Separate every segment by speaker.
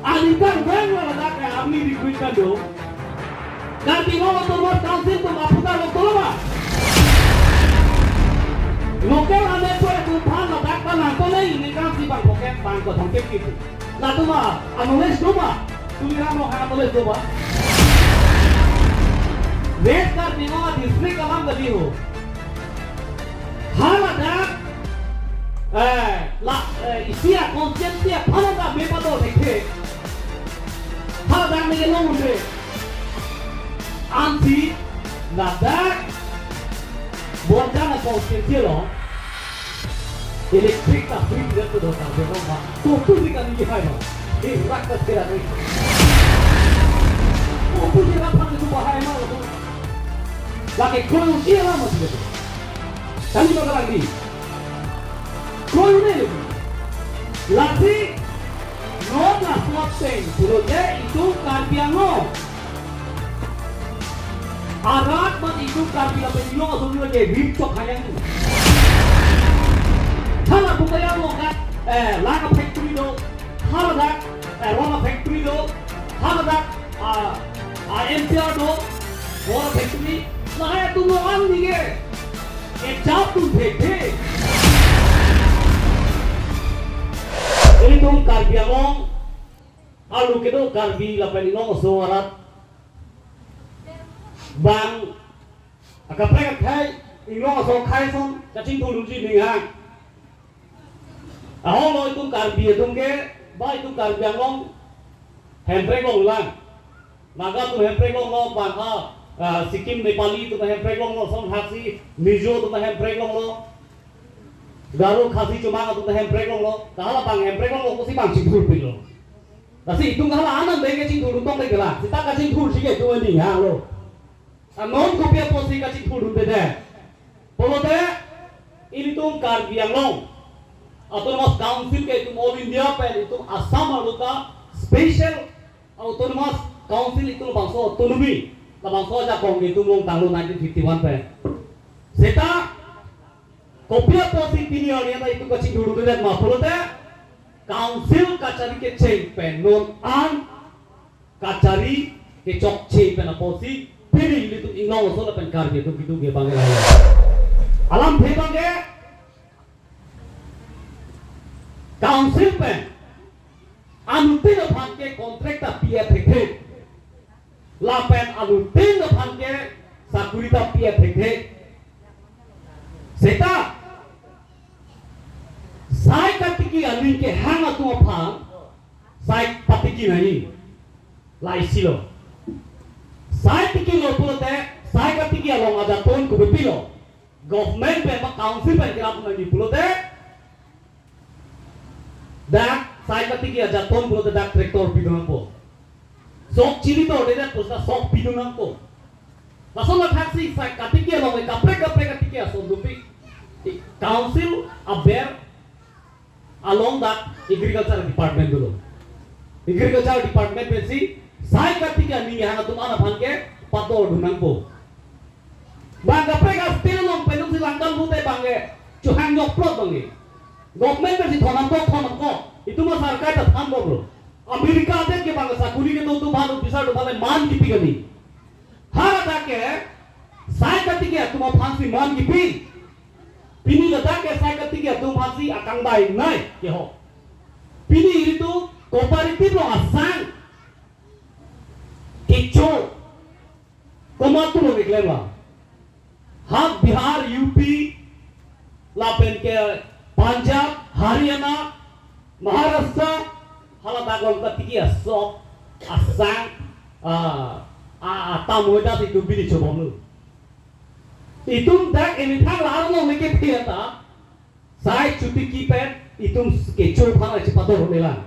Speaker 1: Alikan vengo la que amni dikuikando. Nanti mau turun council tu maputa lo toloma. Lokal ane pun tu pan la dak pan ko nei ni council bang poket bang ko thongke kitu. Na tu ma anules tu ma. Tu ira mo ha anules tu ma. West kar dingo district alam gadi ho. Hala dak la isia conscientia phana da me pato dekhe. Hala dak ni lo unde. Anti nadak bordana conscientia lo. Electric ta free dia tu dota bego ma. Tu ni kan ni hai ma. Ni rak ta kira ni. Tu ni rak ta tu bahai ma lo. Laki kau usia lama sudah tu. Kami bakal lagi. Kau ni, lagi non lah swapsing. Projek itu karbiango. Arat mat itu karbiang penjual asal juga jadi ripcok hayang tu. Kalau bukan yang lo kan, laga factory do, kalau dah, roma factory do, kalau dah, MTR do, roma factory. Nah, tu mau ambil ke? Jauh tu bete. Ini tu karbi among, alu kedo karbi lapan inong suarat, bang, agak perak kai, inong so kai son, cacing tu lucu ni hang. Ahong lo itu karbi itu ke, bah itu karbi among, hemprek long lang, naga tu hemprek long lo bangha. Sikkim Nepali tu tahem preglong lo, Som Hasi, Mizo tu tahem preglong lo, Garo Khasi Cumanga tu tahem preglong lo, kahala bang hem preglong lo kusi bang cingkur pilo. Nasi itu kahala anan benge cingkur utong lagi lah, kita kasih cingkur sih itu ini ya lo. Non kopiah posi kasih cingkur beda. Polo deh, ini tu karbiang lo, autonomous council ke itu all India pen itu Assam aluka special autonomous council itu bangsa autonomy. Tabang soja kong itu mong tahun 1951 pe. Seta kopiah posi pinion yang itu kecil dulu dan maupun deh council kacari kecil pe non an kacari kecok cek pe na posi pilih itu ingaw sola pen kar gitu gitu ge bangga ya. Alam pe bangga council pe anu tidak pakai kontrak tapi ya terkait. Lapen alu tin do panke sakurita pia thekhe seta sai katiki alin ke hanga tu phang sai patiki nahi lai silo sai tiki lo pulote sai katiki along aja ton ku bepilo government pe ba council pe kira nahi pulote dak sai katiki aja ton pulote dak traktor pidon po sok cili tu ada pusat sok pidunang ko. Masalah taksi saya katikia loh, kapre katikia so dupi. Council aber along that agriculture department dulu. Agriculture department besi saya katikia ni hana tu mana bangke pato dunang ko. Bang kapre kapre loh penung si langkal bute bangke cuhang nyokplot bangke. Government besi thonam ko itu mah sarkar tak thambo bro. Amerika ada ke bangsa kuli ke tu baru bisa tu baru man kipi kami. Hara dah ke saya ketika tu mau fansi man kipi. Pini letak ke saya ketika tu fansi akan baik naik ke ho. Pini itu kooperatif lo asang. Kicau. Komat tu lo deklar lah. Hak Bihar, UP, lapen ke Punjab, Haryana, Maharashtra. Kalau bagong ketiga sok asang tamuda itu bini coba lu itu dak ini thang lalu mau mikir dia saya cuti kipet itu kecil panah cepat dorong nelan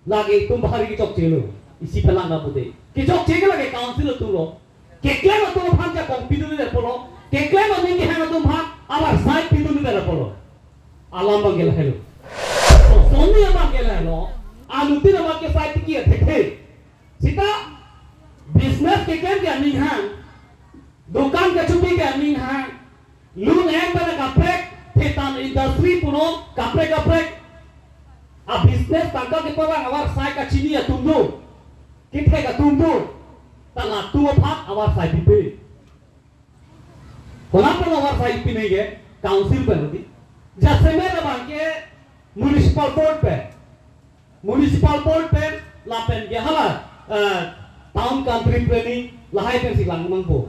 Speaker 1: lagi itu bahari kicok celu isi pelang nggak putih kicok celu lagi council tu lo keklaim tu lo panjang kong pintu ni polo keklaim ni hanya tu phang alar saya pintu ni polo alam bangkel hello so soni bangkel hello alutin nama ke saya tikia thekhe sita business ke kan dia ning hang dukan ke chupi ke ning hang lu neng pada kaprek tetan industri puno kaprek A business tangka ke parang awar sai ka chini ya tumdu. Kithe ka tumdu. Tala tu aphat awar sai pipe. Kenapa awar sai pipe नहीं है? Council पे होती. जैसे मेरे बांके municipal board पे लापेन के हाला town country planning lahai पे सिलांग मंगो.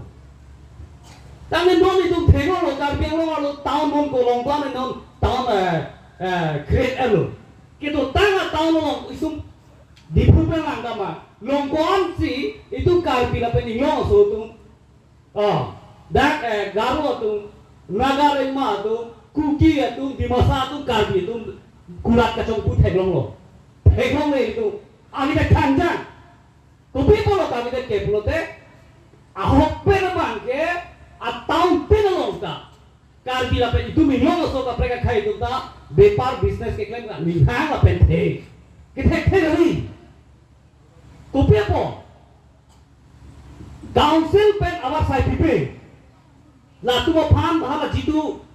Speaker 1: Tangan non itu tengok lo karbiang lo malu town non kolong plan non town create elo. Kita tangan town lo isum dipupen langgama. Longkuan si itu karbi lapen inyo so tu. Dak garu tu nagarema tu kuki tu dimasa tu karbi tu kulat kacang putih long lo itu. Ani dak kanjang. Tapi kalau kami dak kepulo te ahok pe na bangke atau penelong ka karbi lapen itu minyak so ka mereka khai itu ta bepar business ke klaim ka minhang lapen the kita kali kopi apa council pen awak sai pipe la tu phan hala jitu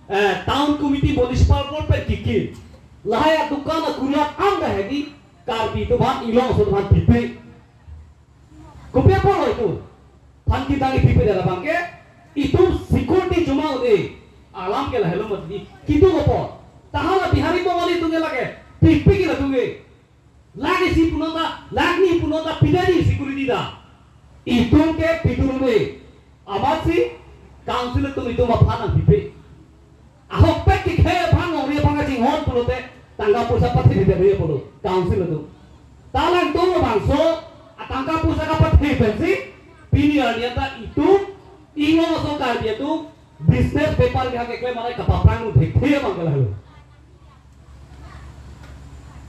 Speaker 1: town committee municipal board pe kiki lahaya dukan kulat am bahagi karbi itu ban ilong so ban pipe kopi apa lo itu phan kita ngi pipe dalam bangke itu security cuma udah alam ke lah hello mati kitu apa tahala bihari ko wali tunge lage pipi ki tunge lagi si punota lagni punota pidari security da itu ke piduru me amat si council tu itu mapana pipi ahok pe ki khe bang ori bang jing hon punote tangga pusa pati de be puno council tu talang tu bangso tangga pusa ka pati bensi pini aniata itu Ingo masuk karbi itu business paper ke hake klaim marai kapaprang nu dekhe mangala halo.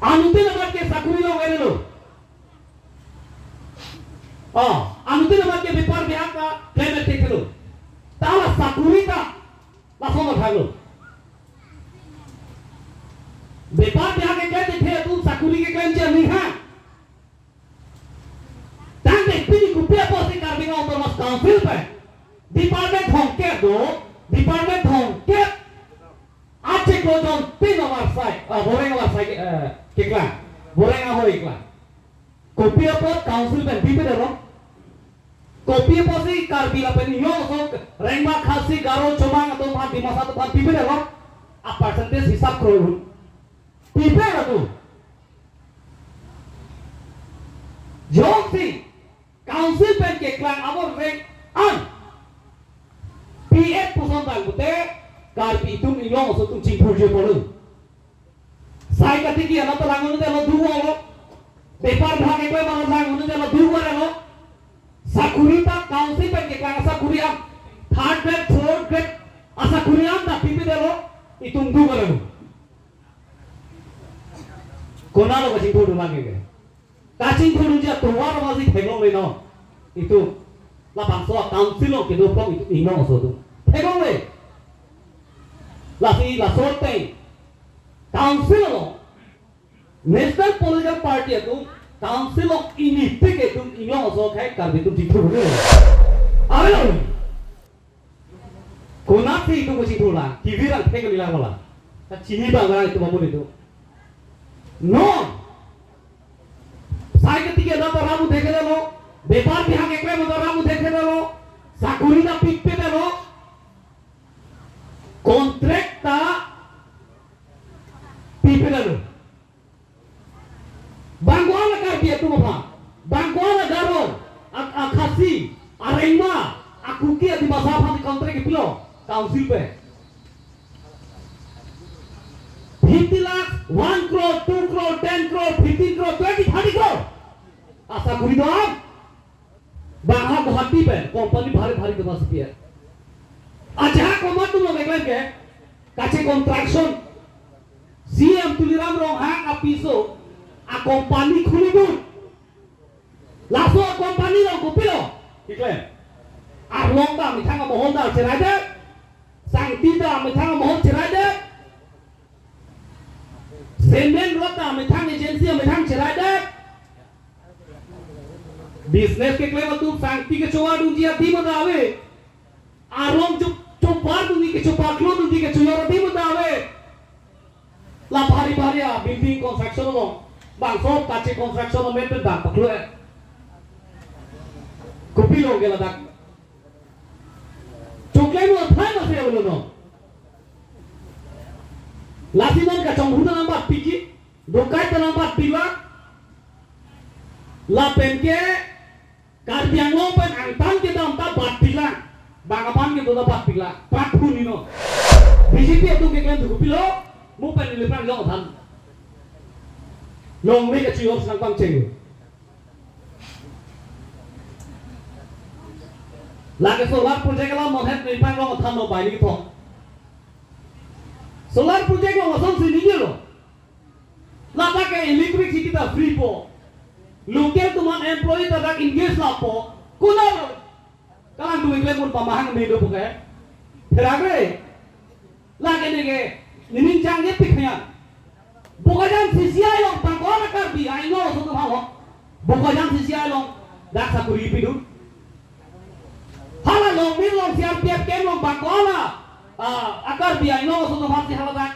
Speaker 1: Anute namat ke sakuri lo ngene lo. Anute namat ke paper ke haka klaim dekhe lo. Tala sakuri ta langsung halo. Paper ke hake klaim dekhe tu sakuri ke klaim je nahi ha. Tang dekh pini kupia posi karbi ka untuk mas council pe. Department hongket do, department hongket, aceh kojon tin awar sai, boreng awar sai keklan, boreng aho iklan. Kopi apa council pen pipe dero, kopi apa sih karbila pen inyo so rengma khasi garo comang atau pan di masa depan pipe dero, a percentage hisap krohun, pipe itu. Jok sih, council pen keklan awar reng an. PF puson tang bute karbi itu ilong so tum cingpur je polu sai kati ki ala to langun de lo duwa lo paper bhage koi mana langun de lo duwa lo sakuri ta council pen ke kang sakuri am third grade fourth grade asakuri am ta pipi de lo itum du lo kona lo cingpur du lange ke ka cingpur du ja tuwa lo si thelo le no itu la bangso council lo ke do pom itu ilong so tu Tegong le, la sorte, council lo, national political party itu, council lo ini peke tu ini orang so kayak karbi tu cipul le, apa lo? Konasi itu mesti pulang, kibiran peke bilang malah, cini bangga itu maupun itu, no, saya ketika datang ramu dekhe lo, bepar pihak ekle motor ramu dekhe lo, sakuri na pipe lo. Kontrak ta pipe lalu bangkuan karbi itu apa bangkuan garo khasi arengma akuki di masa apa di kontrak itu lo council pe 50 lakh 1 crore 2 crore 10 crore 15 crore 20 30 crore asa kuri dong bangha guhati pe company bhari bhari ke masuk ya Aja komat tu lo meklaim ke, kace contraction, CM tuliram rong hang apiso, a company khuli bun, laso a company lo kupilo, iklaim, arlong ta mithang mohon da cerai de, sangti da mithang mohon cerai de, semen rota mithang agency mithang cerai de, business ke klaim tu sangti ke cowa du jia di madawe, arlong cupar tu ni ke cupar klo tu ni ke cuyar di madawe La bari ya building construction lo, bang so kaci construction lo maintain bang paklu kopi lo gela dak. Coklat lo thai masih ya lo. Lasinan ka conghuda nampak piki, dokai nampak pila, la penke karbiang lo pen angtan kita nampak bat pila, bangapan kita nampak pila, pathu nino. BJP itu keklan tu kopi lo. Mu pen lipan long than long me ka chi op sang pang cheng la ke solar project la mon het lipan long than no bai ni thong solar project lo song si ni lo la ta ke electricity ta free po local tuman employee ta dak engage la po kuna lo kalang tu ikle mun pamahang me do po ke teragre la ke ne ke Ninin jangan pikirnya, bukan jam sisi ayam, bangkona karbi, ayo suatu hal, bukan jam sisi ayam, dak sakuri pidu. Hala long min long siap tiap kem long bangkona, akar bi ayo suatu hal si hala dak,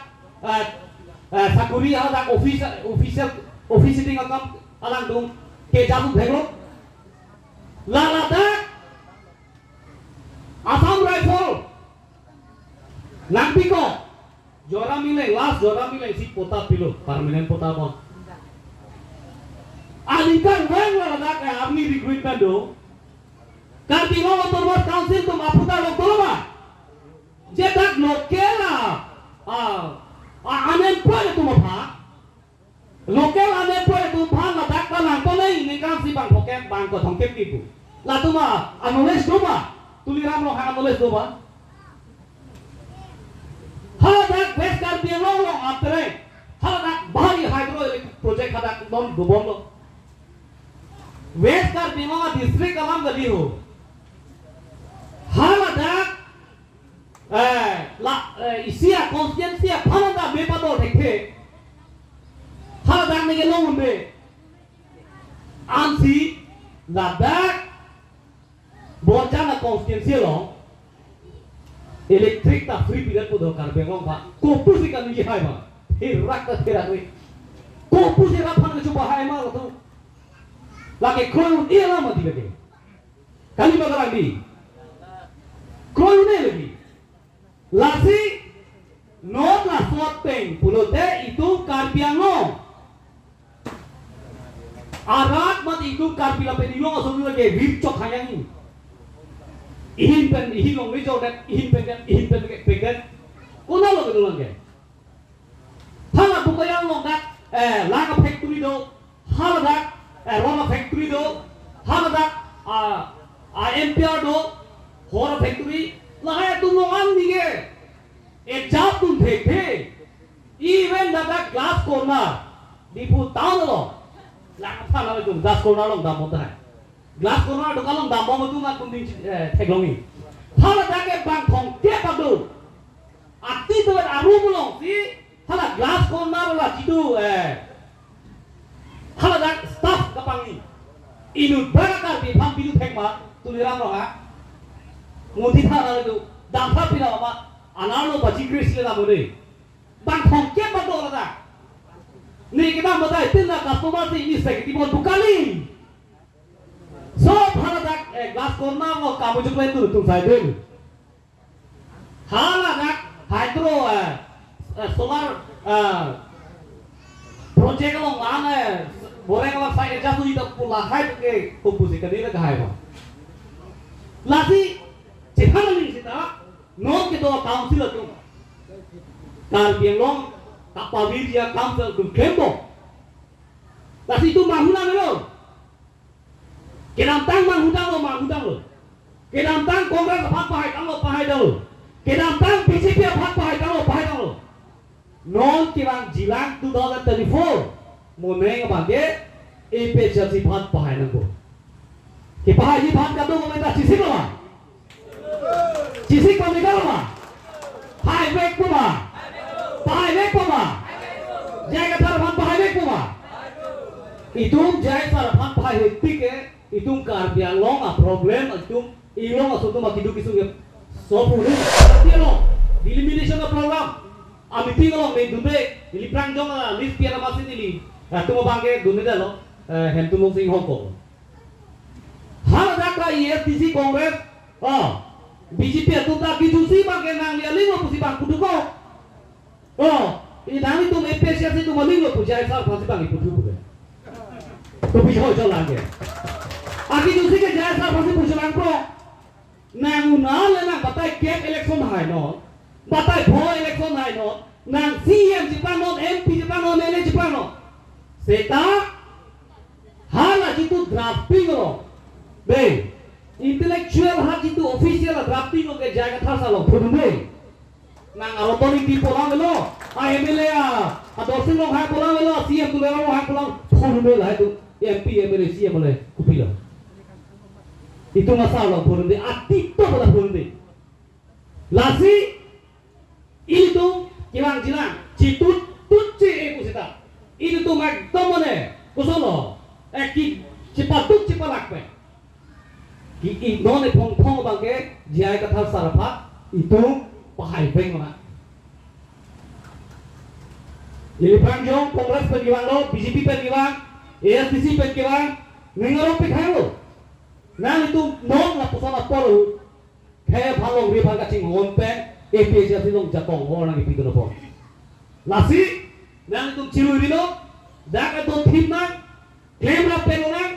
Speaker 1: sakuri hala dak office ting akam alang dong, ke jamu bheglo, lala dak, Assam Rifle, Nangpiko. Jora mileng, last jora mileng si pota pilo, permanent pota pon. Alikan weng lah nak army recruitment do. Kartino otorwas council tu maputa lokoma. Jedak lokela, unemployed tu mapa. Lokal unemployed tu pan lah dak kalang kolei ni kan si bang poket bang ko thongkep kipu. Lah tu ma anules do ma, tuliram lo ha anules do ma. Hadak best karbiang lo atre, hadak bahari hydroelectric project hadak non dubom lo. West karbiang lo district alam gali ho. Hadak isia konstituensia phanada bepato dekhe. Hadak nege lo munde. Ansi ladak borjana konstituensia lo. Elektrik tak free period pun dokar bengong pak, kopus ikan ni hai mah, hirak tak kira tu, kopus ikan pan kecuba hai mah tu, lagi kroyun iya lama tiga ke, kali bagaimana lagi, kroyun ini lagi, lasi not lah swateng, pulote itu karbiang no, arat mat itu karbiang penilong asal lagi vircok hayang ini. Ihin long ni jauh dan ihin pengen, kuna lo kedua lagi. Hala bukan long dak, laga factory do, hala dak, roma factory do, hala dak, MPR do, hora factory, laga tu longan dige, job tu dekhe, even dak glass corner, dipu tahu lo, laga hala itu glass corner long dah mudah. Glass corner do kalong dambo matu na kunding teglongi. Hala dake bang thong tiap adu. Ati tu aru mulong si hala glass corner la jidu hala dak staff kapangi. Inut barakar di pam pidu thekma tuliram lo ha. Mudi thara itu dampa pila ma analo baji kris le damode. Bang thong tiap adu la dak. Ni kita mata itina customer si ini sekiti bon bukali. So hala dak glass corner mo kamu juga itu tung saya dulu. Hala dak hydro solar project lo mana boleh kalau saya jatuh itu pula hai ke komposisi kadira ke hai ba. Lasi cepat ni kita non kita council tu. Karbiang long kapawir dia council tu kembo. Lasi itu mahuna lo. Kedamtang manghudang lo, kedamtang kongres apa pahai kalau pahai dulu, kedamtang BJP apa pahai kalau pahai dulu, non kirang jilang 2034, moneng apa ke, EP jadi pahai pahai nangko, kipahai ini pahai kado komentar cisik lo mah, cisik komentar lo mah, highway ko mah, highway ko mah, jaga sarapan pahai ko mah, itu jaga sarapan pahai tiket. Itu karbiang long problem itu ilong asal tu makidu kisung solve dulu. Tapi lo elimination program Ami tinggal nih dulu ini perang jong list piana masih ini tuh bangke dulu dah lo hentu sing Hongkong hal ada EFTC Kongres BJP itu tak kijusi bangke nang lihat lima pusi bang kudu kok ini nanti tuh EPSC itu maling lo puja asal pasti bang itu kudu tuh bisa jual lagi aki jusi ke jaya asal pasti puja bang pro nang unal nang batai cap election hai no batai bho election hai no nang CM Jepang no MP Jepang no MLA Jepang no seta hala jitu drafting lo be intellectual ha jitu official drafting lo ke jaga thasa lo phunde nang authority polang lo MLA adosing lo ha polang lo CM tu lo ha polang phunde la tu MP MLA CM le kupilo itu masalah phunde ati to bola phunde lasi itu jilang citut tuci kusita itu tuh mak tomone kusolo ki cipatuk cipalak pe ki inone pong bangke jai kata sarapat itu pahai peng mana jadi panjang kongres pengiwang lo BJP pengiwang ASTC pengiwang nengarong pekhay lo nah itu non la pusana polo kayak balong rival kacing ngompe EPSC silong jatong orang lagi pintu nopo nasi nang itu cilu dino dak itu timna klaim la penonang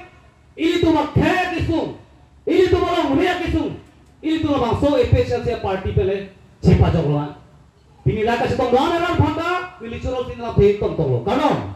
Speaker 1: ini tuh mak kaya kisung ini tuh malang ria kisung ini tuh bang so EPSC party pele cepa joglan pini la kasih tong dana ran phanda pilih curol tin la phe tong tong lo kanon